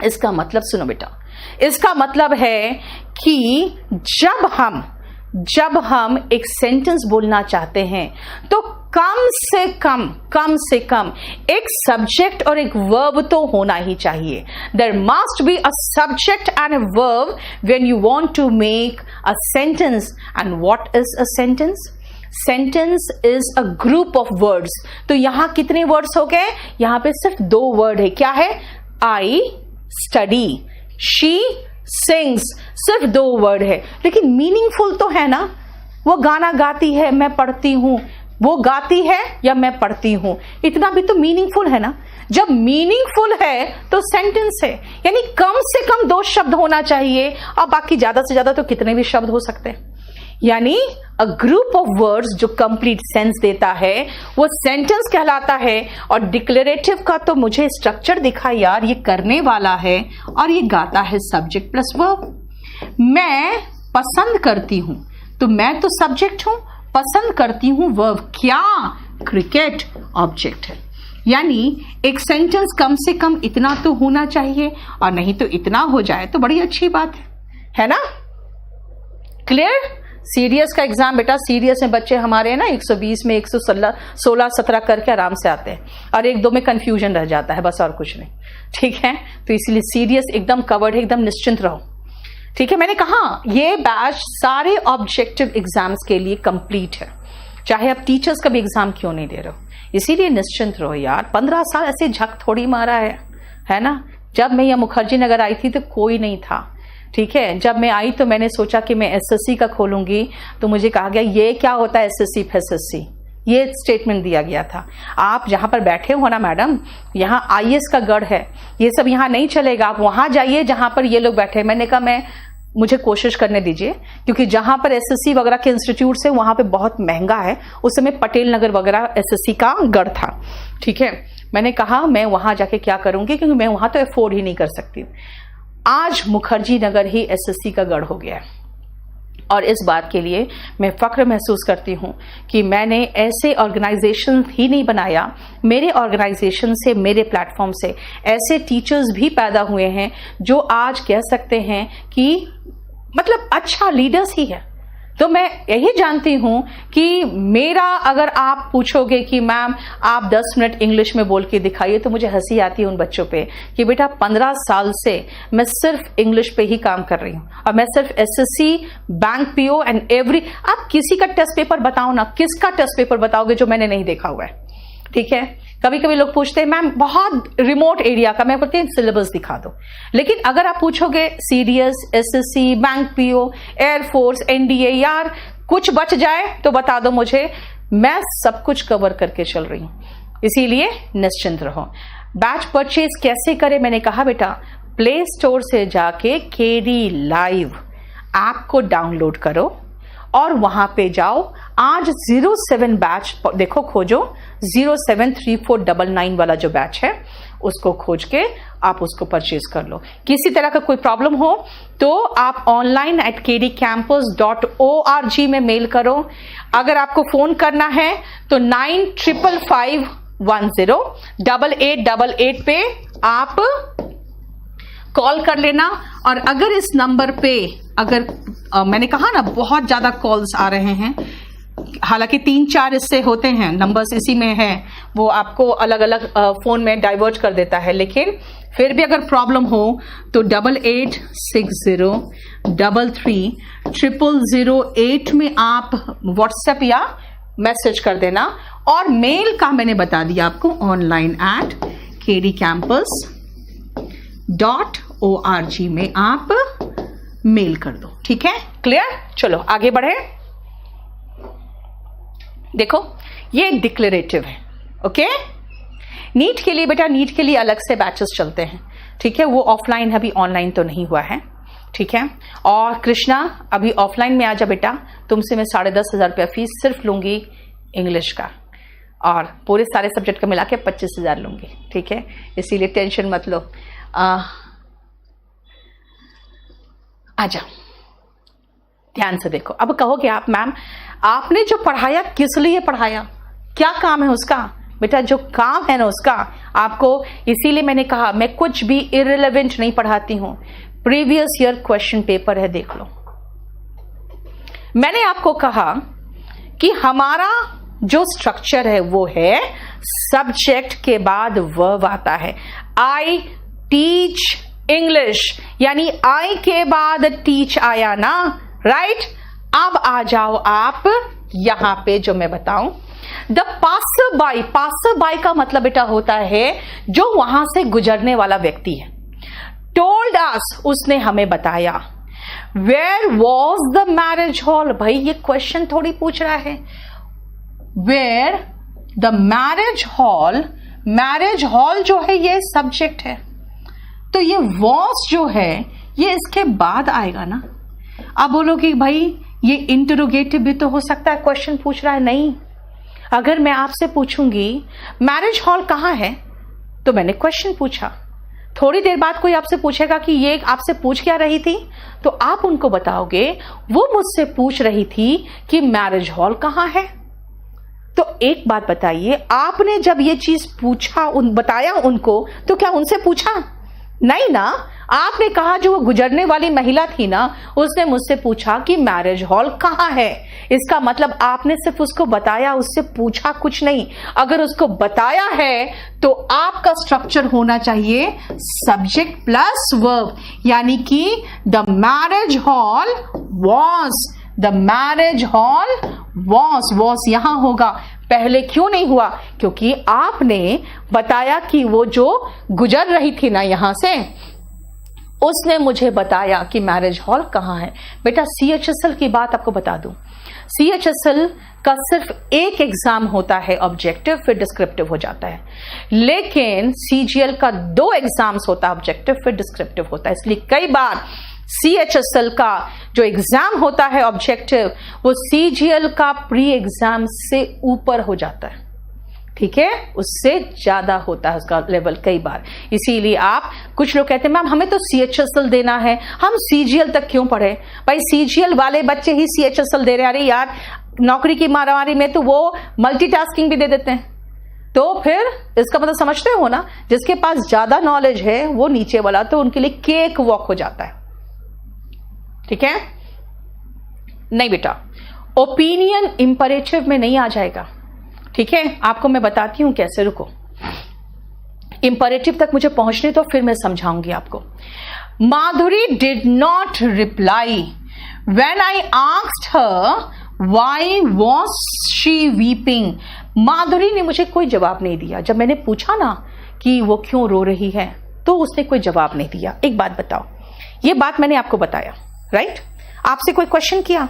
इसका मतलब सुनो बेटा, इसका मतलब है कि जब हम एक सेंटेंस बोलना चाहते हैं तो कम से कम एक सब्जेक्ट और एक वर्ब तो होना ही चाहिए. There must be a subject and a verb when you want to make a sentence. And what is a sentence? Sentence is a group of words. तो यहां कितने वर्ड्स हो गए? यहां पे सिर्फ 2 वर्ड है. क्या है? I study, she sings. सिर्फ 2 वर्ड है, लेकिन मीनिंगफुल तो है ना. वो गाना गाती है, मैं पढ़ती हूं. वो गाती है या मैं पढ़ती हूं, इतना भी तो मीनिंगफुल है ना. जब मीनिंगफुल है तो सेंटेंस है, यानी कम से कम 2 शब्द होना चाहिए. और बाकी ज्यादा से ज्यादा तो कितने भी शब्द हो सकते हैं. यानी अ ग्रुप ऑफ वर्ड्स जो कंप्लीट सेंस देता है वो सेंटेंस कहलाता है. और डिक्लेरेटिव का तो मुझे स्ट्रक्चर दिखा यार, ये करने वाला है और ये गाता है सब्जेक्ट प्लस वर्ब. मैं पसंद करती हूं, तो मैं तो सब्जेक्ट हूं, पसंद करती हूं वर्ब. क्या? क्रिकेट ऑब्जेक्ट है. यानी एक सेंटेंस कम से कम इतना तो होना चाहिए, और नहीं तो इतना हो जाए तो बड़ी अच्छी बात है ना. क्लियर? सीरियस का एग्जाम बेटा, सीरियस में बच्चे हमारे हैं ना 120 में 116-17 करके आराम से आते हैं, और 1-2 में कंफ्यूजन रह जाता है, बस और कुछ नहीं. ठीक है, तो इसीलिए सीरियस एकदम कवर्ड है, एकदम निश्चिंत रहो. ठीक है, मैंने कहा ये बैच सारे ऑब्जेक्टिव एग्जाम्स के लिए कंप्लीट है, चाहे आप टीचर्स का भी एग्जाम क्यों नहीं दे रहे हो. इसीलिए निश्चिंत रहो यार. 15 साल ऐसे झक थोड़ी मारा है ना. जब मैं यहाँ मुखर्जी नगर आई थी तो कोई नहीं था. ठीक है, जब मैं आई तो मैंने सोचा कि मैं एसएससी का खोलूंगी, तो मुझे कहा गया ये क्या होता है एसएससी फेसएससी, ये स्टेटमेंट दिया गया था. आप जहां पर बैठे हो ना मैडम, यहाँ आईएएस का गढ़ है, ये सब यहाँ नहीं चलेगा. आप वहां जाइए जहां पर ये लोग बैठे. मैंने कहा मुझे कोशिश करने दीजिए, क्योंकि जहां पर एसएससी वगैरह के इंस्टीट्यूट है वहां पे बहुत महंगा है. उस समय पटेल नगर वगैरह एसएससी का गढ़ था. ठीक है, मैंने कहा मैं वहां जाके क्या करूंगी, क्योंकि मैं वहां तो अफोर्ड ही नहीं कर सकती. आज मुखर्जी नगर ही एसएससी का गढ़ हो गया है, और इस बात के लिए मैं फख्र महसूस करती हूं कि मैंने ऐसे ऑर्गेनाइजेशन ही नहीं बनाया, मेरे ऑर्गेनाइजेशन से, मेरे प्लेटफॉर्म से ऐसे टीचर्स भी पैदा हुए हैं जो आज कह सकते हैं कि मतलब अच्छा लीडर्स ही है. तो मैं यही जानती हूं कि मेरा, अगर आप पूछोगे कि मैम आप 10 मिनट इंग्लिश में बोल के दिखाइए, तो मुझे हंसी आती है उन बच्चों पे कि बेटा 15 साल से मैं सिर्फ इंग्लिश पे ही काम कर रही हूं, और मैं सिर्फ SSC, bank PO and every. आप किसी का टेस्ट पेपर बताओ ना, किसका टेस्ट पेपर बताओगे जो मैंने नहीं देखा हुआ है. ठीक है, कभी कभी लोग पूछते हैं मैम बहुत रिमोट एरिया का, मैं बोलती हूँ सिलेबस दिखा दो. लेकिन अगर आप पूछोगे CDS, SSC, bank PO, air force, NDA, यार कुछ बच जाए तो बता दो मुझे, मैं सब कुछ कवर करके चल रही हूं. इसीलिए निश्चिंत रहो. बैच परचेज कैसे करें? मैंने कहा बेटा प्ले स्टोर से जाके केडी लाइव ऐप को डाउनलोड करो और वहां पे जाओ. आज 07 बैच देखो, खोजो 073499 वाला जो बैच है उसको खोज के आप उसको परचेज कर लो. किसी तरह का कोई प्रॉब्लम हो तो आप online@kdcampus.org में मेल करो. अगर आपको फोन करना है तो 9551088888 पे आप कॉल कर लेना. और अगर इस नंबर पे, अगर मैंने कहा ना बहुत ज्यादा कॉल्स आ रहे हैं, हालांकि 3-4 इससे होते हैं, नंबर्स इसी में है, वो आपको अलग अलग फोन में डाइवर्ट कर देता है, लेकिन फिर भी अगर प्रॉब्लम हो तो 8860330008 में आप व्हाट्सएप या मैसेज कर देना. और मेल का मैंने बता दिया आपको, online@kdcampus.org में आप मेल कर दो. ठीक है, क्लियर? चलो आगे बढ़े. देखो ये डिक्लेरेटिव है. ओके, नीट के लिए बेटा, नीट के लिए अलग से बैचेस चलते हैं. ठीक है, वो ऑफलाइन है, अभी ऑनलाइन तो नहीं हुआ है. ठीक है, और कृष्णा अभी ऑफलाइन में आ जा बेटा, तुमसे मैं 10,500 रुपया फीस सिर्फ लूंगी इंग्लिश का, और पूरे सारे सब्जेक्ट का मिला के 25,000 लूंगी. ठीक है, इसीलिए टेंशन मत लो. आजा, ध्यान से देखो. अब कहोगे आप मैम आपने जो पढ़ाया किस लिए पढ़ाया, क्या काम है उसका? बेटा जो काम है ना उसका आपको, इसीलिए मैंने कहा मैं कुछ भी इररिलेवेंट नहीं पढ़ाती हूं। प्रीवियस ईयर क्वेश्चन पेपर है, देख लो। मैंने आपको कहा कि हमारा जो स्ट्रक्चर है वो है सब्जेक्ट के बाद वर्ब आता है। आई टीच इंग्लिश, यानी आई के बाद टीच आया ना, राइट। अब आ जाओ आप यहां पे जो मैं बताऊं, the passer by. Passer by का मतलब बेटा होता है जो वहां से गुजरने वाला व्यक्ति है। टोल्ड अस, उसने हमें बताया। Where was the marriage hall, भाई ये क्वेश्चन थोड़ी पूछ रहा है। Where the marriage hall, marriage hall जो है ये सब्जेक्ट है, तो ये वॉज जो है ये इसके बाद आएगा ना। अब बोलोगे भाई ये इंटरोगेटिव भी तो हो सकता है, क्वेश्चन पूछ रहा है। नहीं, अगर मैं आपसे पूछूंगी मैरिज हॉल कहां है, तो मैंने क्वेश्चन पूछा। थोड़ी देर बाद कोई आपसे पूछेगा कि ये आपसे पूछ क्या रही थी, तो आप उनको बताओगे वो मुझसे पूछ रही थी कि मैरिज हॉल कहां है। तो एक बात बताइए, आपने जब ये चीज पूछा बताया उनको, तो क्या उनसे पूछा? नहीं ना, आपने कहा जो वो गुजरने वाली महिला थी ना, उसने मुझसे पूछा कि मैरिज हॉल कहां है। इसका मतलब आपने सिर्फ उसको बताया, उससे पूछा कुछ नहीं। अगर उसको बताया है तो आपका स्ट्रक्चर होना चाहिए सब्जेक्ट प्लस वर्ब, यानी कि the marriage hall was, the marriage hall was यहां होगा। पहले क्यों नहीं हुआ? क्योंकि आपने बताया कि वो जो गुजर रही थी ना यहां से, उसने मुझे बताया कि मैरिज हॉल कहां है। बेटा CHSL की बात आपको बता दूं, CHSL का सिर्फ एक एग्जाम होता है ऑब्जेक्टिव, फिर डिस्क्रिप्टिव हो जाता है। लेकिन CGL का 2 एग्जाम्स होता है, ऑब्जेक्टिव फिर डिस्क्रिप्टिव होता है। इसलिए कई बार CHSL का जो एग्जाम होता है ऑब्जेक्टिव, वो CGL का प्री एग्जाम से ऊपर हो जाता है, ठीक है, उससे ज्यादा होता है उसका लेवल कई बार। इसीलिए आप, कुछ लोग कहते हैं मैम हमें तो CHSL देना है, हम CGL तक क्यों पढ़े? भाई CGL वाले बच्चे ही CHSL दे रहे हैं। अरे यार, नौकरी की मारामारी में तो वो मल्टीटास्किंग भी दे देते हैं। तो फिर इसका मतलब समझते हो ना, जिसके पास ज्यादा नॉलेज है वो नीचे वाला, तो उनके लिए केक वॉक हो जाता है, ठीक है। नहीं बेटा, ओपिनियन इंपरेटिव में नहीं आ जाएगा, ठीक है। आपको मैं बताती हूं कैसे, रुको, इंपरेटिव तक मुझे पहुंचने तो फिर मैं समझाऊंगी आपको। Madhuri did not reply when I asked her why was she weeping. Madhuri ने मुझे कोई जवाब नहीं दिया। जब मैंने पूछा ना कि वो क्यों रो रही है, तो उसने कोई जवाब नहीं दिया। एक बात बताओ, ये बात मैंने आपको बताया, राइट? आपसे कोई क्वेश्चन किया?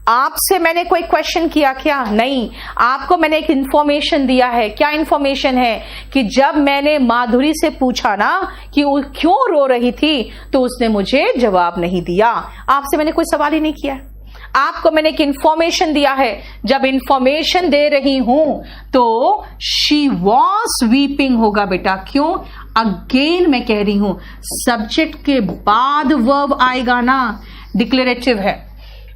आपसे मैंने कोई क्वेश्चन किया क्या? नहीं। आपको मैंने एक इंफॉर्मेशन दिया है। क्या इंफॉर्मेशन है? कि जब मैंने माधुरी से पूछा ना कि वो क्यों रो रही थी, तो उसने मुझे जवाब नहीं दिया। आपसे मैंने कोई सवाल ही नहीं किया। आपको मैंने एक इंफॉर्मेशन दिया है। जब इंफॉर्मेशन दे रही हूं तो शी वॉज वीपिंग होगा बेटा। क्यों? अगेन मैं कह रही हूं, सब्जेक्ट के बाद वर्ब आएगा ना, डिक्लेरेटिव है।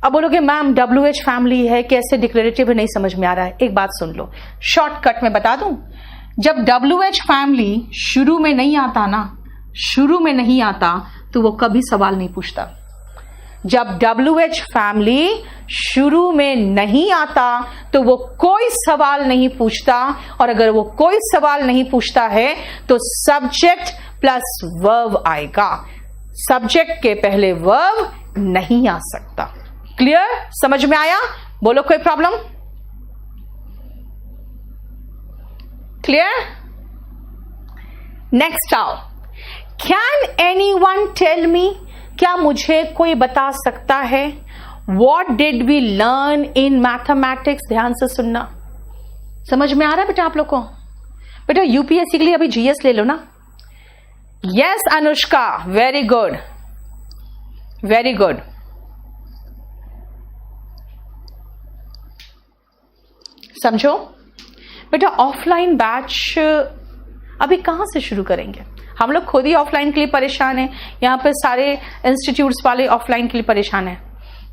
अब बोलोगे मैम WH फैमिली है, कैसे डिक्लेरेटिव है, नहीं समझ में आ रहा है। एक बात सुन लो, शॉर्टकट में बता दूं। जब WH फैमिली शुरू में नहीं आता ना, शुरू में नहीं आता, तो वो कभी सवाल नहीं पूछता। जब WH फैमिली शुरू में नहीं आता तो वो कोई सवाल नहीं पूछता, और अगर वो कोई सवाल नहीं पूछता है तो सब्जेक्ट प्लस वर्ब आएगा। सब्जेक्ट के पहले वर्ब नहीं आ सकता। क्लियर? समझ में आया? बोलो कोई प्रॉब्लम? क्लियर? नेक्स्ट आओ, कैन एनीवन टेल मी, क्या मुझे कोई बता सकता है, what did we learn in mathematics? ध्यान से सुनना। समझ में आ रहा है बेटा आप लोग को? बेटा UPSC के लिए अभी GS ले लो ना। Yes Anushka, very good, very good. समझो बेटा, ऑफलाइन बैच अभी कहां से शुरू करेंगे? हम लोग खुद ही ऑफलाइन के लिए परेशान हैं। यहाँ पे सारे इंस्टीट्यूट्स वाले ऑफलाइन के लिए परेशान हैं,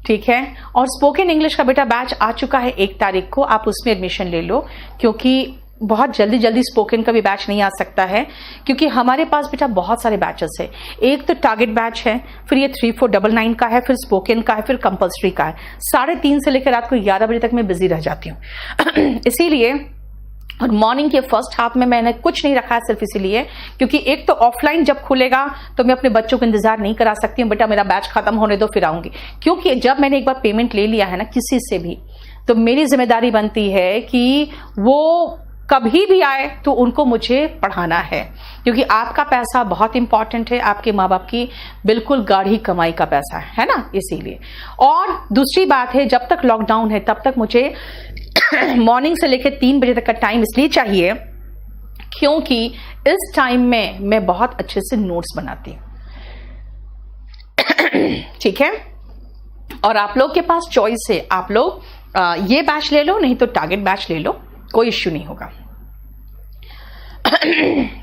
ठीक है। और स्पोकन इंग्लिश का बेटा बैच आ चुका है 1 तारीख को, आप उसमें एडमिशन ले लो, क्योंकि बहुत जल्दी जल्दी स्पोकन का भी बैच नहीं आ सकता है, क्योंकि हमारे पास बेटा बहुत सारे बैचेस है। एक तो टारगेट बैच है, फिर ये 3499 का है, फिर स्पोकन का है, फिर कंपल्सरी का है। 3:30 से लेकर रात को 11 बजे तक मैं बिजी रह जाती हूँ। इसीलिए और मॉर्निंग के फर्स्ट हाफ में मैंने कुछ नहीं रखा है, सिर्फ इसीलिए क्योंकि एक तो ऑफलाइन जब खुलेगा तो मैं अपने बच्चों को इंतजार नहीं करा सकती हूँ, बेटा मेरा बैच खत्म होने दो फिर आऊंगी। क्योंकि जब मैंने एक बार पेमेंट ले लिया है ना किसी से भी, तो मेरी जिम्मेदारी बनती है कि वो कभी भी आए तो उनको मुझे पढ़ाना है, क्योंकि आपका पैसा बहुत इंपॉर्टेंट है, आपके माँ बाप की बिल्कुल गाढ़ी कमाई का पैसा है ना, इसीलिए। और दूसरी बात है, जब तक लॉकडाउन है तब तक मुझे मॉर्निंग से लेकर 3 बजे तक का टाइम इसलिए चाहिए क्योंकि इस टाइम में मैं बहुत अच्छे से नोट्स बनाती हूँ। ठीक है, और आप लोग के पास चॉइस है, आप लोग ये बैच ले लो, नहीं तो टारगेट बैच ले लो, कोई इश्यू नहीं होगा।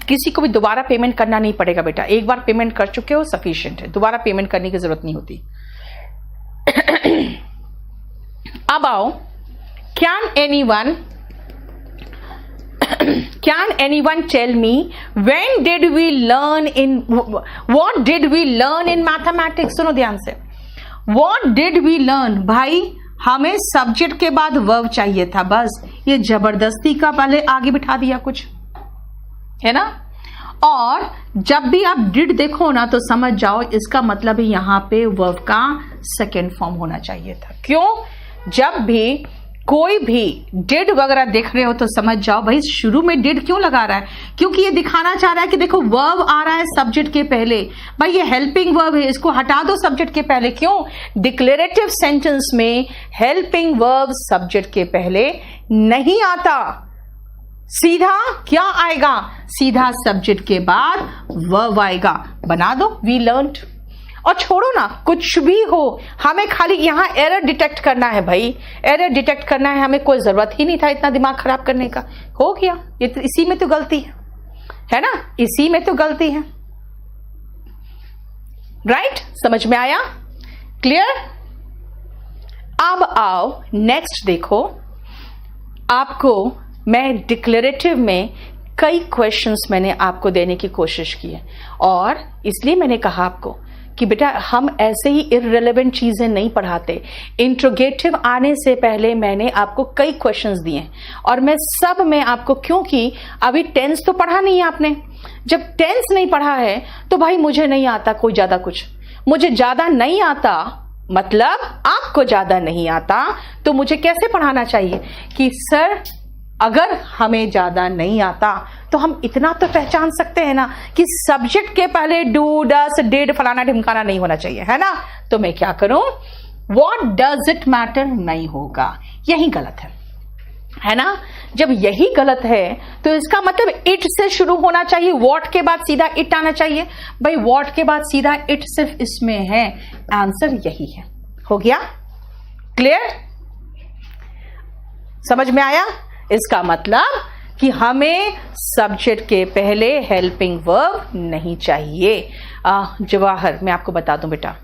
किसी को भी दोबारा पेमेंट करना नहीं पड़ेगा बेटा, एक बार पेमेंट कर चुके हो सफिशिएंट है, दोबारा पेमेंट करने की जरूरत नहीं होती। अब आओ, Can anyone tell me what did we learn in mathematics? सुनो ध्यान से, what did we learn? भाई हमें सब्जेक्ट के बाद वर्ब चाहिए था, बस ये जबरदस्ती का पहले आगे बिठा दिया कुछ, है ना। और जब भी आप डिड देखो ना तो समझ जाओ इसका मतलब है यहां पे वर्ब का सेकेंड फॉर्म होना चाहिए था। क्यों? जब भी कोई भी डिड वगैरह देख रहे हो तो समझ जाओ भाई शुरू में डिड क्यों लगा रहा है, क्योंकि ये दिखाना चाह रहा है कि देखो वर्ब आ रहा है सब्जेक्ट के पहले। भाई ये हेल्पिंग वर्ब है, इसको हटा दो सब्जेक्ट के पहले। क्यों? डिक्लेरेटिव सेंटेंस में हेल्पिंग वर्ब सब्जेक्ट के पहले नहीं आता, सीधा क्या आएगा, सीधा सब्जेक्ट के बाद वर्ब आएगा। बना दो वी लर्नड। और छोड़ो ना कुछ भी हो, हमें खाली यहां एरर डिटेक्ट करना है भाई, एरर डिटेक्ट करना है, हमें कोई जरूरत ही नहीं था इतना दिमाग खराब करने का। हो गया, ये तो इसी में तो गलती है ना, इसी में तो गलती है। राइट, समझ में आया? क्लियर? अब आओ नेक्स्ट देखो, आपको मैं डिक्लेरेटिव में कई क्वेश्चंस मैंने आपको देने की कोशिश की है, और इसलिए मैंने कहा आपको कि बेटा हम ऐसे ही इररिलेवेंट चीजें नहीं पढ़ाते। इंट्रोगेटिव आने से पहले मैंने आपको कई क्वेश्चंस दिए और मैं सब में आपको, क्योंकि अभी टेंस तो पढ़ा नहीं है आपने, जब टेंस नहीं पढ़ा है तो भाई मुझे नहीं आता कोई ज्यादा कुछ, मुझे ज्यादा नहीं आता मतलब आपको ज्यादा नहीं आता, तो मुझे कैसे पढ़ाना चाहिए कि सर अगर हमें ज्यादा नहीं आता तो हम इतना तो पहचान सकते हैं ना कि सब्जेक्ट के पहले डू डस डिड फलाना ढिमकाना नहीं होना चाहिए, है ना। तो मैं क्या करूं, व्हाट डज इट मैटर नहीं होगा, यही गलत है ना। जब यही गलत है तो इसका मतलब इट से शुरू होना चाहिए, व्हाट के बाद सीधा इट आना चाहिए। भाई व्हाट के बाद सीधा इट सिर्फ इसमें है, आंसर यही है। हो गया क्लियर? समझ में आया? इसका मतलब कि हमें सब्जेक्ट के पहले हेल्पिंग वर्ब नहीं चाहिए। जवाहर, मैं आपको बता दूं बेटा,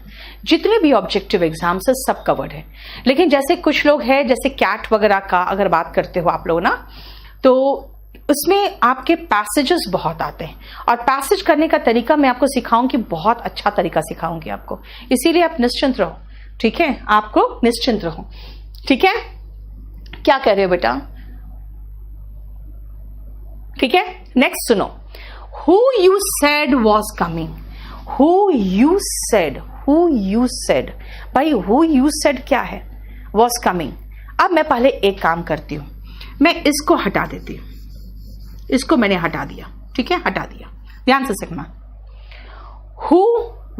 जितने भी ऑब्जेक्टिव एग्जाम्स है सब कवर्ड है, लेकिन जैसे कुछ लोग हैं, जैसे कैट वगैरह का अगर बात करते हो आप लोग ना, तो उसमें आपके पैसेजेस बहुत आते हैं, और पैसेज करने का तरीका मैं आपको सिखाऊंगी, बहुत अच्छा तरीका सिखाऊंगी आपको, इसीलिए आप निश्चिंत रहो। ठीक है, आपको निश्चिंत रहो। ठीक है, क्या कह रहे हो बेटा? ठीक है, नेक्स्ट सुनो, who you said was coming, who you said, भाई हु यू सेड क्या है, वॉज कमिंग। अब मैं पहले एक काम करती हूं, मैं इसको हटा देती हूं, इसको मैंने हटा दिया, ठीक है, हटा दिया, ध्यान से सीखना। हु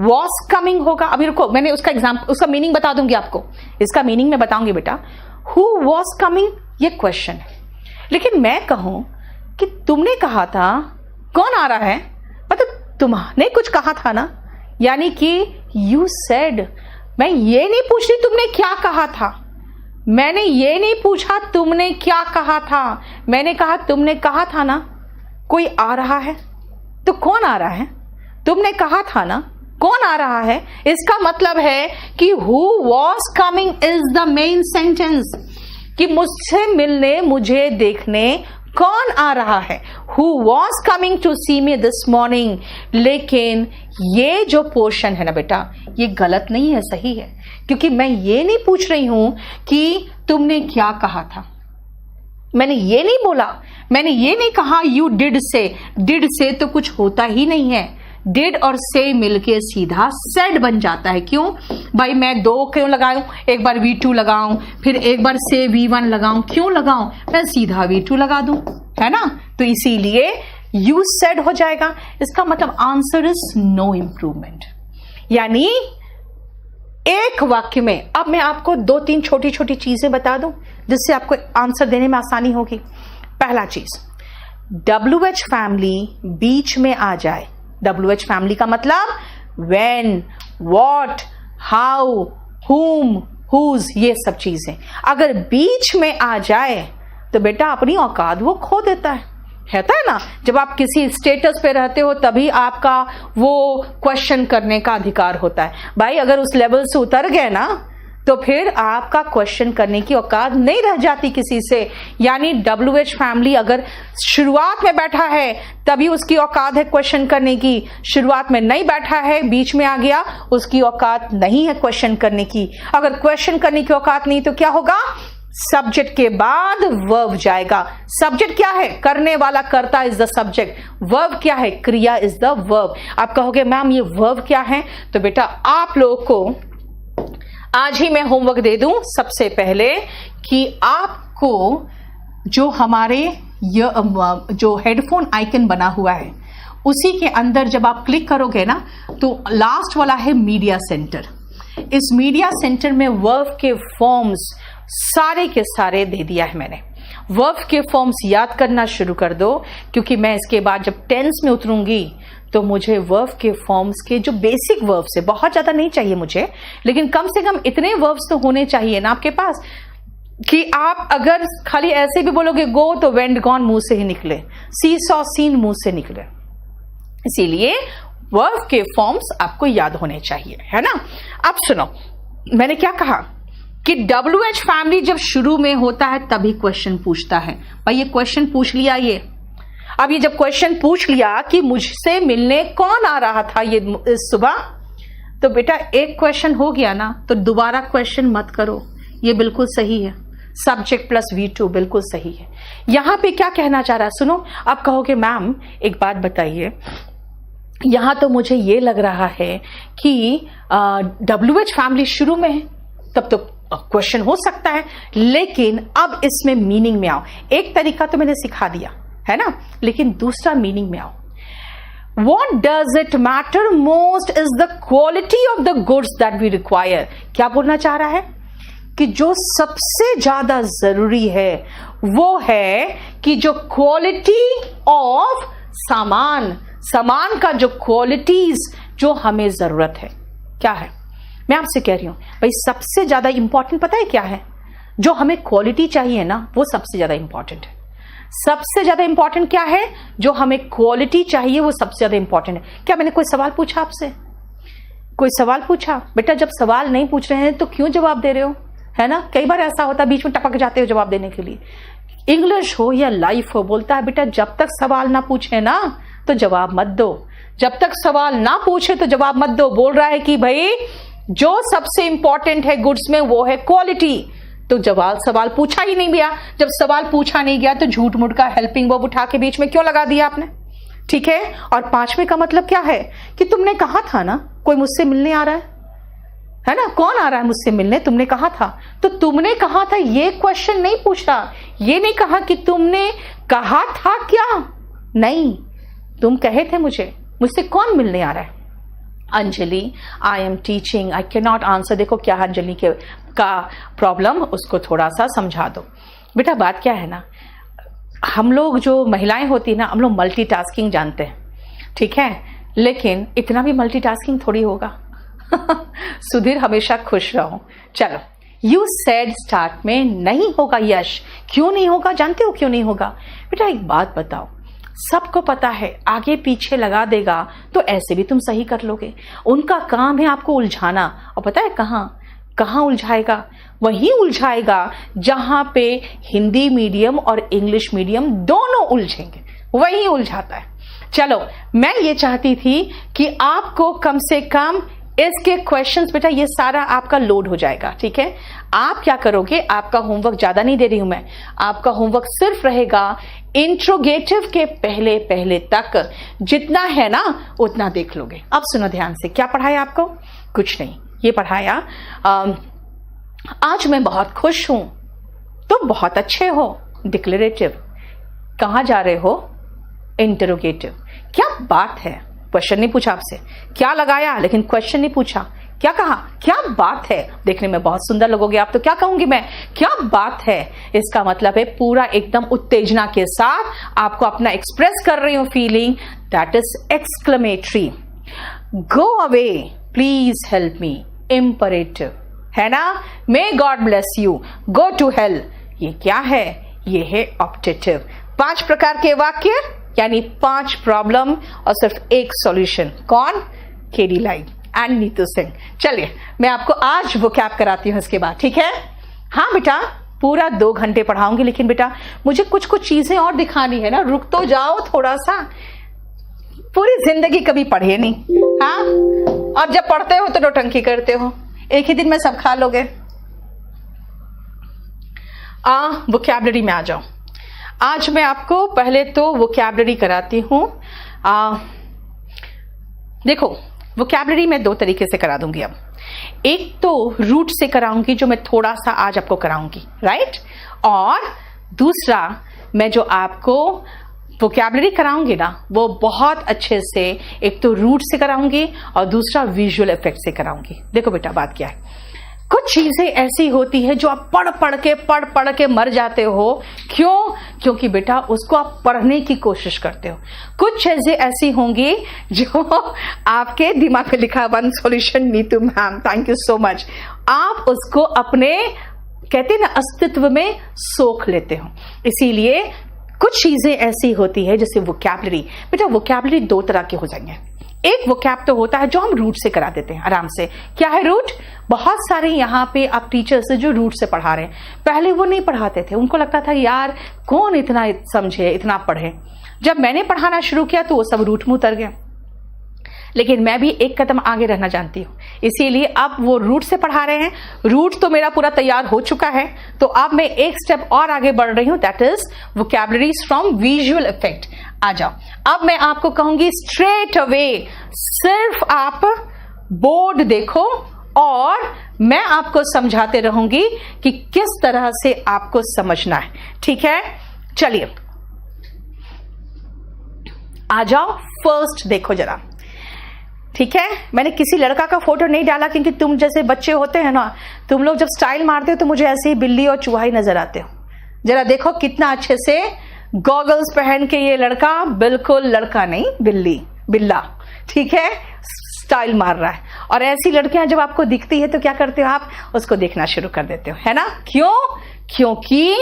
वॉज कमिंग होगा, अभी रुको, मैंने उसका एग्जाम्पल, उसका मीनिंग बता दूंगी आपको, इसका मीनिंग मैं बताऊंगी बेटा। हु वॉज कमिंग ये क्वेश्चन है, लेकिन मैं कहूं कि तुमने कहा था कौन आ रहा है, मतलब तुमने कुछ कहा था ना, यानी कि यू सेड। मैं ये नहीं पूछ रही तुमने क्या कहा था, मैंने ये नहीं पूछा तुमने क्या कहा था, मैंने कहा तुमने कहा था ना कोई आ रहा है, तो कौन आ रहा है? तुमने कहा था ना कौन आ रहा है, इसका मतलब है कि who was coming is the main sentence, कि मुझसे मिलने, मुझे देखने कौन आ रहा है, who was coming to see me this morning। लेकिन ये जो पोर्शन है ना बेटा, ये गलत नहीं है, सही है, क्योंकि मैं ये नहीं पूछ रही हूं कि तुमने क्या कहा था। मैंने ये नहीं बोला, मैंने ये नहीं कहा यू डिड से तो कुछ होता ही नहीं है। डिड और से मिलके सीधा सेड बन जाता है। क्यों भाई, मैं 2 क्यों लगाऊं, एक बार V2 लगाऊं, फिर एक बार से V1 लगाऊं, क्यों लगाऊं, मैं सीधा V2 लगा दूं, है ना। तो इसीलिए यू सेड हो जाएगा। इसका मतलब आंसर इज नो इंप्रूवमेंट। यानी एक वाक्य में अब मैं आपको 2-3 छोटी छोटी चीजें बता दूं जिससे आपको आंसर देने में आसानी होगी। पहला चीज, WH फैमिली बीच में आ जाए। WH फैमिली का मतलब when, what, how, whom, whose, ये सब चीजें अगर बीच में आ जाए तो बेटा अपनी औकात वो खो देता है ना। जब आप किसी स्टेटस पे रहते हो तभी आपका वो क्वेश्चन करने का अधिकार होता है। भाई अगर उस लेवल से उतर गए ना तो फिर आपका क्वेश्चन करने की औकात नहीं रह जाती किसी से। यानी WH फैमिली अगर शुरुआत में बैठा है तभी उसकी औकात है क्वेश्चन करने की, शुरुआत में नहीं बैठा है, बीच में आ गया, उसकी औकात नहीं है क्वेश्चन करने की। अगर क्वेश्चन करने की औकात नहीं तो क्या होगा, सब्जेक्ट के बाद वर्ब जाएगा। सब्जेक्ट क्या है, करने वाला कर्ता इज द सब्जेक्ट, वर्ब क्या है, क्रिया इज द वर्ब। आप कहोगे मैम ये वर्ब क्या है, तो बेटा आप लोगों को आज ही मैं होमवर्क दे दूं सबसे पहले कि आपको जो हमारे जो हेडफोन आइकन बना हुआ है उसी के अंदर जब आप क्लिक करोगे ना तो लास्ट वाला है मीडिया सेंटर। इस मीडिया सेंटर में वर्ब के फॉर्म्स सारे के सारे दे दिया है मैंने। वर्ब के फॉर्म्स याद करना शुरू कर दो, क्योंकि मैं इसके बाद जब टेंस में उतरूंगी तो मुझे वर्ब के फॉर्म्स के जो बेसिक वर्ब्स है, बहुत ज्यादा नहीं चाहिए मुझे, लेकिन कम से कम इतने वर्ब्स तो होने चाहिए ना आपके पास कि आप अगर खाली ऐसे भी बोलोगे गो तो वेंट गॉन मुंह से ही निकले, सी सॉ सीन मुंह से निकले। इसीलिए वर्ब के फॉर्म्स आपको याद होने चाहिए, है ना। अब सुनो, मैंने क्या कहा कि WH फैमिली जब शुरू में होता है तभी क्वेश्चन पूछता है। भाई ये क्वेश्चन पूछ लिया, ये अब ये जब क्वेश्चन पूछ लिया कि मुझसे मिलने कौन आ रहा था ये इस सुबह, तो बेटा एक क्वेश्चन हो गया ना, तो दोबारा क्वेश्चन मत करो, ये बिल्कुल सही है। सब्जेक्ट प्लस V2 बिल्कुल सही है। यहां पे क्या कहना चाह रहा है सुनो। आप कहोगे मैम एक बात बताइए, यहां तो मुझे ये लग रहा है कि WH फैमिली शुरू में है, तब तो क्वेश्चन हो सकता है, लेकिन अब इसमें मीनिंग में आओ। एक तरीका तो मैंने सिखा दिया है ना, लेकिन दूसरा मीनिंग में आओ। What does it matter most is the quality of the goods that we require। क्या बोलना चाह रहा है कि जो सबसे ज्यादा जरूरी है वो है कि जो क्वालिटी ऑफ सामान का जो क्वालिटीज जो हमें जरूरत है क्या है। मैं आपसे कह रही हूं भाई सबसे ज्यादा इंपॉर्टेंट पता है क्या है, जो हमें क्वालिटी चाहिए ना वो सबसे ज्यादा इंपॉर्टेंट है। सबसे ज्यादा इंपॉर्टेंट क्या है, जो हमें क्वालिटी चाहिए वो सबसे ज्यादा इंपॉर्टेंट है। क्या मैंने कोई सवाल पूछा आपसे, कोई सवाल पूछा? बेटा जब सवाल नहीं पूछ रहे हैं तो क्यों जवाब दे रहे हो, है ना। कई बार ऐसा होता है बीच में टपक जाते हो जवाब देने के लिए। इंग्लिश हो या लाइफ हो, बोलता है बेटा जब तक सवाल ना पूछे ना तो जवाब मत दो, जब तक सवाल ना पूछे तो जवाब मत दो। बोल रहा है कि भाई जो सबसे इंपॉर्टेंट है गुड्स में वो है क्वालिटी, तो सवाल पूछा ही नहीं गया। जब सवाल पूछा नहीं गया तो झूठ मूठ का हेल्पिंग वर्ब उठा के बीच में क्यों लगा दिया आपने, ठीक है। और 5वें का मतलब क्या है कि तुमने कहा था ना कोई मुझसे मिलने आ रहा है ना, कौन आ रहा है मुझसे मिलने, तुमने कहा था। तो तुमने कहा था ये क्वेश्चन नहीं पूछा, ये नहीं कहा कि तुमने कहा था क्या, नहीं, तुम कहे थे मुझसे कौन मिलने आ रहा है। Anjali I am teaching, I can not answer. देखो क्या अंजलि का प्रॉब्लम, उसको थोड़ा सा समझा दो। बेटा बात क्या है ना, हम लोग जो महिलाएं होती है ना, हम लोग मल्टीटास्किंग जानते हैं, ठीक है, लेकिन इतना भी मल्टीटास्किंग थोड़ी होगा। सुधीर हमेशा खुश रहो। चलो, यू सेड स्टार्ट में नहीं होगा यश। क्यों नहीं होगा, जानते हो क्यों नहीं होगा? बेटा एक बात बताओ, सबको पता है आगे पीछे लगा देगा तो ऐसे भी तुम सही कर लोगे। उनका काम है आपको उलझाना, और पता है कहाँ कहाँ उलझाएगा? वहीं उलझाएगा जहां पे हिंदी मीडियम और इंग्लिश मीडियम दोनों उलझेंगे, वहीं उलझाता है। चलो, मैं ये चाहती थी कि आपको कम से कम इसके क्वेश्चंस, बेटा ये सारा आपका लोड हो जाएगा, ठीक है। आप क्या करोगे, आपका होमवर्क ज्यादा नहीं दे रही हूं मैं, आपका होमवर्क सिर्फ रहेगा इंट्रोगेटिव के पहले पहले तक, जितना है ना उतना देख लोगे। अब सुनो ध्यान से, क्या पढ़ाया आपको? कुछ नहीं, ये पढ़ाया आज मैं बहुत खुश हूं, तुम बहुत अच्छे हो, डिक्लेरेटिव। कहां जा रहे हो? इंटरोगेटिव। क्या बात है, क्वेश्चन नहीं पूछा आपसे, क्या लगाया लेकिन क्वेश्चन नहीं पूछा, क्या कहा? क्या बात है, देखने में बहुत सुंदर लगोगे आप, तो क्या कहूंगी मैं? क्या बात है। इसका मतलब है पूरा एकदम उत्तेजना के साथ आपको अपना एक्सप्रेस कर रही हूं feeling, that is exclamatory. Go away, please help me, imperative है ना। May God bless you, go to hell, ये क्या है? ये है ऑप्टेटिव। 5 प्रकार के वाक्य यानी 5 प्रॉब्लम और सिर्फ एक सॉल्यूशन। कौन? KD line and Neetu Singh. चलिए मैं आपको आज वो कैप कराती हूं इसके बाद, ठीक है। हाँ बेटा, पूरा 2 घंटे पढ़ाऊंगी, लेकिन बेटा मुझे कुछ कुछ चीजें और दिखानी है ना, रुक तो जाओ थोड़ा सा। पूरी जिंदगी कभी पढ़े नहीं, हाँ, और जब पढ़ते हो तो नौटंकी करते हो, एक ही दिन में सब खा लोगे। वोकैबुलरी में आ जाओ। आज मैं आपको पहले तो वोकैबुलरी कराती हूं। देखो, वोकैबुलरी मैं 2 तरीके से करा दूंगी अब। एक तो रूट से कराऊंगी, जो मैं थोड़ा सा आज आपको कराऊंगी, राइट, और दूसरा मैं जो आपको वोकैबुलरी कराऊंगी ना, वो बहुत अच्छे से एक तो रूट से कराऊंगी और दूसरा विजुअल इफेक्ट से कराऊंगी। देखो बेटा, बात क्या है, कुछ चीजें ऐसी होती है जो आप पढ़ पढ़ के मर जाते हो। क्यों? क्योंकि बेटा उसको आप पढ़ने की कोशिश करते हो। कुछ चीजें ऐसी होंगी जो आपके दिमाग में लिखा, one solution Neetu ma'am, thank you so much, आप उसको अपने, कहते हैं ना, अस्तित्व में सोख लेते हो। इसीलिए कुछ चीजें ऐसी होती है जैसे वोकैबुलरी। बेटा वोकैबुलरी 2 तरह के हो जाएंगे। एक वोकैब तो होता है जो हम रूट से करा देते हैं आराम से। क्या है रूट? बहुत सारे यहाँ पे आप टीचर्स जो रूट से पढ़ा रहे हैं, पहले वो नहीं पढ़ाते थे, उनको लगता था यार कौन इतना समझे, इतना पढ़े। जब मैंने पढ़ाना शुरू किया तो वो सब रूट में उतर गए, लेकिन मैं भी एक कदम आगे रहना जानती हूँ, इसीलिए अब वो रूट से पढ़ा रहे हैं। रूट तो मेरा पूरा तैयार हो चुका है, तो अब मैं एक स्टेप और आगे बढ़ रही हूँ, that is vocabularies from visual effect. आ जाओ, अब मैं आपको कहूंगी स्ट्रेट अवे, सिर्फ आप बोर्ड देखो और मैं आपको समझाते रहूंगी कि किस तरह से आपको समझना है, ठीक है। चलिए आ जाओ, फर्स्ट देखो जरा, ठीक है। मैंने किसी लड़का का फोटो नहीं डाला क्योंकि तुम जैसे बच्चे होते हैं ना, तुम लोग जब स्टाइल मारते हो तो मुझे ऐसे ही बिल्ली और चूहा ही नजर आते हो। जरा देखो कितना अच्छे से गॉगल्स पहन के ये लड़का, बिल्कुल लड़का नहीं, बिल्ला, ठीक है, स्टाइल मार रहा है। और ऐसी लड़कियां जब आपको दिखती है तो क्या करते हो आप? उसको देखना शुरू कर देते हो, है ना। क्यों? क्योंकि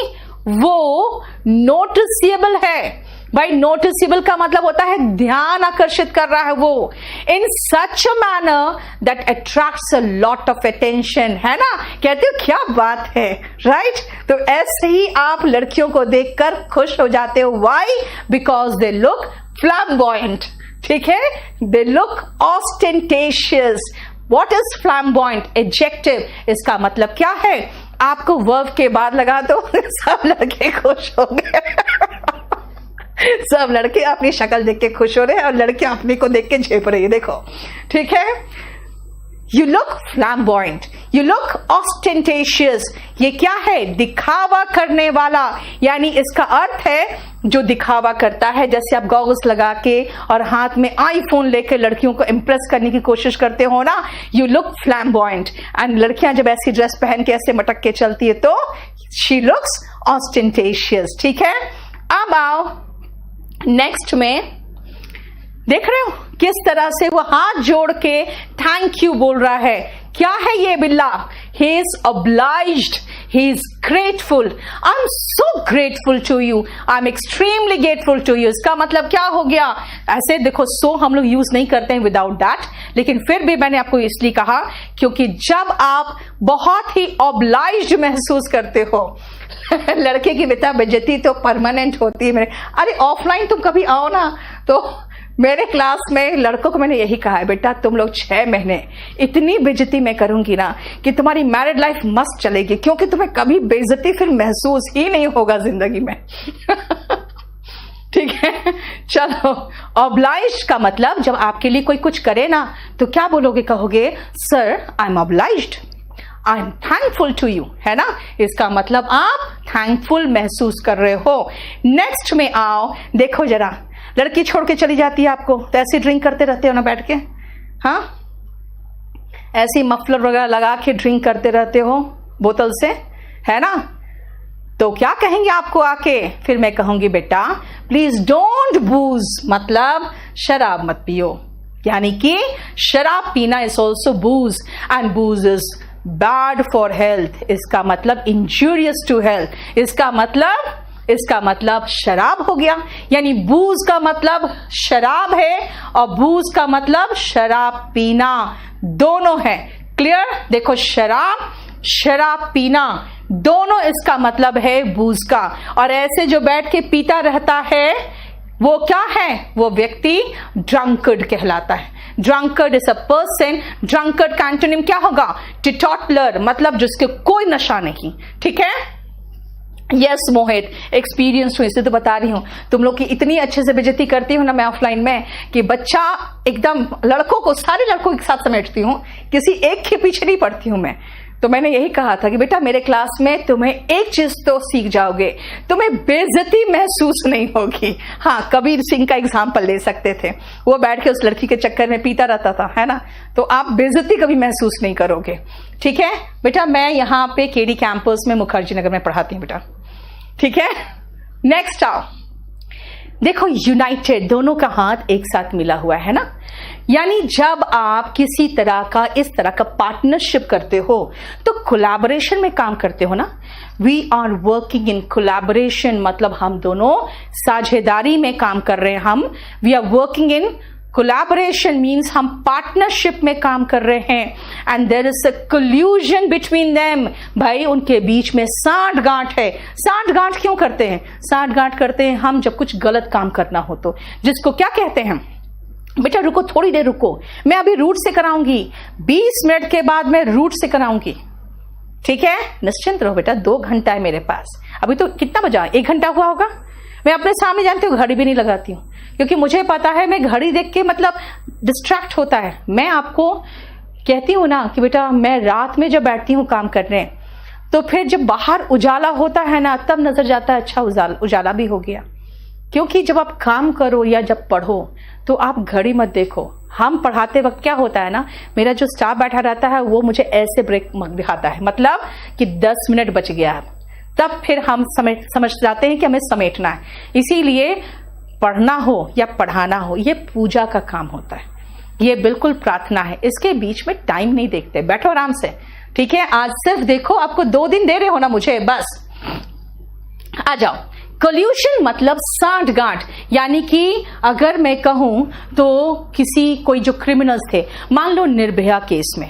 वो नोटिसेबल है। भाई नोटिसेबल का मतलब होता है ध्यान आकर्षित कर रहा है वो, in such a manner that attracts a lot of attention, है ना। कहते हो क्या बात है, राइट। तो ऐसे ही आप लड़कियों को देखकर खुश हो जाते हो। Why? Because they look flamboyant, ठीक है, they look ostentatious. What is flamboyant? Adjective. इसका मतलब क्या है? आपको वर्ब के बाद लगा दो, सब लड़के खुश हो गए। सब लड़के अपनी शक्ल देख के खुश हो रहे हैं और लड़के अपने को देख के झेप रही है, देखो, ठीक है। You look flamboyant, you look ostentatious. ये क्या है? दिखावा करने वाला, यानी इसका अर्थ है जो दिखावा करता है। जैसे आप गॉगल्स लगा के और हाथ में आईफोन लेके लड़कियों को इंप्रेस करने की कोशिश करते हो ना, यू लुक फ्लैम्बॉयंट। एंड लड़कियां जब ऐसी ड्रेस पहन के ऐसे मटक के चलती है तो शी लुक्स ऑस्टेंटेशियस, ठीक है। अब आओ नेक्स्ट में, देख रहे हो किस तरह से वो हाथ जोड़ के थैंक यू बोल रहा है। क्या है ये बिल्ला? He is obliged, he is grateful, I am so grateful to you, I am extremely grateful to you. इसका मतलब क्या हो गया? ऐसे देखो सो हम लोग यूज नहीं करते हैं विदाउट दैट, लेकिन फिर भी मैंने आपको इसलिए कहा क्योंकि जब आप बहुत ही ऑब्लाइज्ड महसूस करते हो लड़के की बेटा बेइज्जती तो परमानेंट होती है मेरे। अरे ऑफलाइन तुम कभी आओ ना, तो मेरे क्लास में लड़कों को मैंने यही कहा है, बेटा तुम लोग 6 महीने इतनी बेइज्जती मैं करूंगी ना कि तुम्हारी मैरिड लाइफ मस्त चलेगी, क्योंकि तुम्हें कभी बेइज्जती फिर महसूस ही नहीं होगा जिंदगी में ठीक है, चलो। ऑब्लाइज का मतलब जब आपके लिए कोई कुछ करे ना तो क्या बोलोगे? कहोगे sir I am obliged, I am thankful to you, है ना? इसका मतलब आप थैंकफुल महसूस कर रहे हो। नेक्स्ट में आओ, देखो जरा, लड़की छोड़ के चली जाती है आपको तो ऐसे ड्रिंक करते रहते हो ना बैठ के, हाँ, ऐसी मफलर वगैरह लगा के ड्रिंक करते रहते हो बोतल से, है ना? तो क्या कहेंगे आपको आके? फिर मैं कहूंगी बेटा प्लीज डोंट बूज, मतलब शराब मत पियो, यानी कि शराब पीना is also बूज and बूज is bad for health. इसका मतलब इंजूरियस टू हेल्थ, इसका मतलब शराब हो गया। यानी बूज का मतलब शराब है और बूज का मतलब शराब पीना, दोनों है। क्लियर? देखो शराब पीना दोनों इसका मतलब है बूज का। और ऐसे जो बैठ के पीता रहता है वो क्या है? वो व्यक्ति ड्रंकर्ड कहलाता है। Drunkard is a person, drunkard का एंटोनिम क्या होगा? टिटोटलर, मतलब जिसके कोई नशा नहीं। ठीक है? यस मोहित, एक्सपीरियंस हुई, इसलिए तो बता रही हूं। तुम लोग की इतनी अच्छे से बेइज्जती करती हूं ना मैं ऑफलाइन में कि बच्चा एकदम, लड़कों को, सारे लड़कों के साथ समेटती हूं, किसी एक के पीछे नहीं पड़ती हूं मैं। तो मैंने यही कहा था कि बेटा मेरे क्लास में तुम्हें एक चीज तो सीख जाओगे, तुम्हें बेइज्जती महसूस नहीं होगी। हाँ, कबीर सिंह का एग्जाम्पल ले सकते थे, वो बैठ के उस लड़की के चक्कर में पीता रहता था, है ना? तो आप बेइज्जती कभी महसूस नहीं करोगे। ठीक है बेटा? मैं यहाँ पे केडी कैंपस में मुखर्जी नगर में पढ़ाती हूँ बेटा। ठीक है? नेक्स्ट आओ, देखो यूनाइटेड, दोनों का हाथ एक साथ मिला हुआ है ना। यानी जब आप किसी तरह का, इस तरह का पार्टनरशिप करते हो तो कोलैबोरेशन में काम करते हो ना। We are working in collaboration, मतलब हम दोनों साझेदारी में काम कर रहे हैं। हम we are working in collaboration means हम पार्टनरशिप में काम कर रहे हैं and there is a collusion between them. भाई उनके बीच में साठ गांठ है। साठ गांठ क्यों करते हैं? साठ गांठ करते हैं हम जब कुछ गलत काम करना हो तो, जिसको क्या कहते हैं? बेटा रुको, थोड़ी देर रुको, मैं अभी रूट से कराऊंगी, 20 मिनट के बाद मैं रूट से कराऊंगी। ठीक है? निश्चिंत रहो बेटा, 2 घंटा है मेरे पास। अभी तो कितना बजा? 1 घंटा हुआ होगा। मैं अपने सामने, जानते हो, घड़ी भी नहीं लगाती हूँ क्योंकि मुझे पता है मैं घड़ी देख के मतलब डिस्ट्रैक्ट होता है। मैं आपको कहती हूँ ना कि बेटा मैं रात में जब बैठती हूँ काम करने तो फिर जब बाहर उजाला होता है ना तब नजर जाता है अच्छा उजाला भी हो गया। क्योंकि जब आप काम करो या जब पढ़ो तो आप घड़ी मत देखो। हम पढ़ाते वक्त क्या होता है ना, मेरा जो स्टाफ बैठा रहता है वो मुझे ऐसे ब्रेक दिखाता है, मतलब कि 10 मिनट बच गया है, तब फिर हम समझ जाते हैं कि हमें समेटना है। इसीलिए पढ़ना हो या पढ़ाना हो ये पूजा का काम होता है, ये बिल्कुल प्रार्थना है। इसके बीच में टाइम नहीं देखते, बैठो आराम से। ठीक है? आज सिर्फ देखो, आपको 2 दिन दे रहे हो ना मुझे, बस आ जाओ। कोल्यूशन मतलब साठ गांठ, यानी कि अगर मैं कहूं तो कोई जो क्रिमिनल्स थे, मान लो निर्भया केस में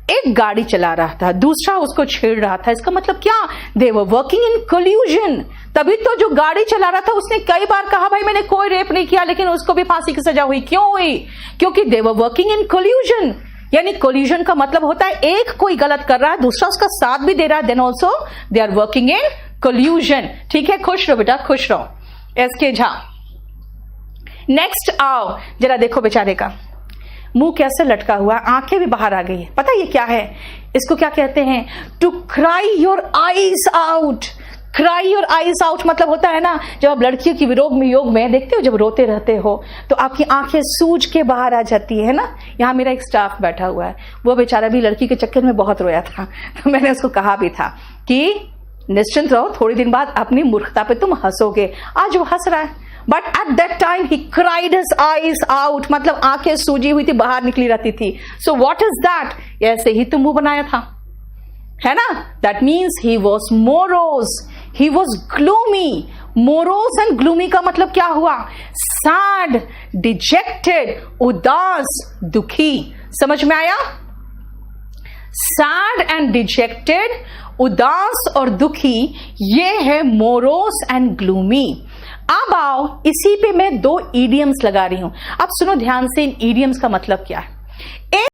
एक गाड़ी चला रहा था, दूसरा उसको छेड़ रहा था, इसका मतलब क्या? दे वर वर्किंग इन कोल्यूजन। तभी तो जो गाड़ी चला रहा था उसने कई बार कहा भाई मैंने कोई रेप नहीं किया, लेकिन उसको भी फांसी की सजा हुई। क्यों हुई? क्योंकि दे वर वर्किंग इन कोल्यूजन। यानी कोल्यूजन का मतलब होता है एक कोई गलत कर रहा है, दूसरा उसका साथ भी दे रहा है, then also they are working in collusion. ठीक है? खुश रहो बेटा, खुश रहो। एसके झा, नेक्स्ट आओ, जरा देखो बेचारे का मुंह कैसे लटका हुआ, आंखें भी बाहर आ गई है। पता ये क्या है? इसको क्या कहते हैं? To cry your eyes out. Cry your eyes out मतलब होता है ना, जब आप लड़कियों की विरोध में योग में देखते हो, जब रोते रहते हो तो आपकी आंखें सूज के बाहर आ जाती है ना। यहाँ मेरा एक स्टाफ बैठा हुआ है, वो बेचारा भी लड़की के चक्कर में बहुत रोया था, तो मैंने उसको कहा भी था कि निश्चिंत रहो, थोड़ी दिन बाद अपनी मूर्खता पे तुम हंसोगे। आज वो हंस रहा है, but at that time he cried his eyes out, मतलब आंखें सूजी हुई थी, बाहर निकली रहती थी। So what is that? ऐसे ही तो मुंह बनाया था, है ना? That means he was morose, he was gloomy. Morose and gloomy का मतलब क्या हुआ? सैड, डिजेक्टेड, उदास, दुखी। समझ में आया? सैड एंड डिजेक्टेड, उदास और दुखी, ये है मोरोस एंड ग्लूमी। अब आओ, इसी पे मैं 2 इडियम्स लगा रही हूं। अब सुनो ध्यान से, इन इडियम्स का मतलब क्या है।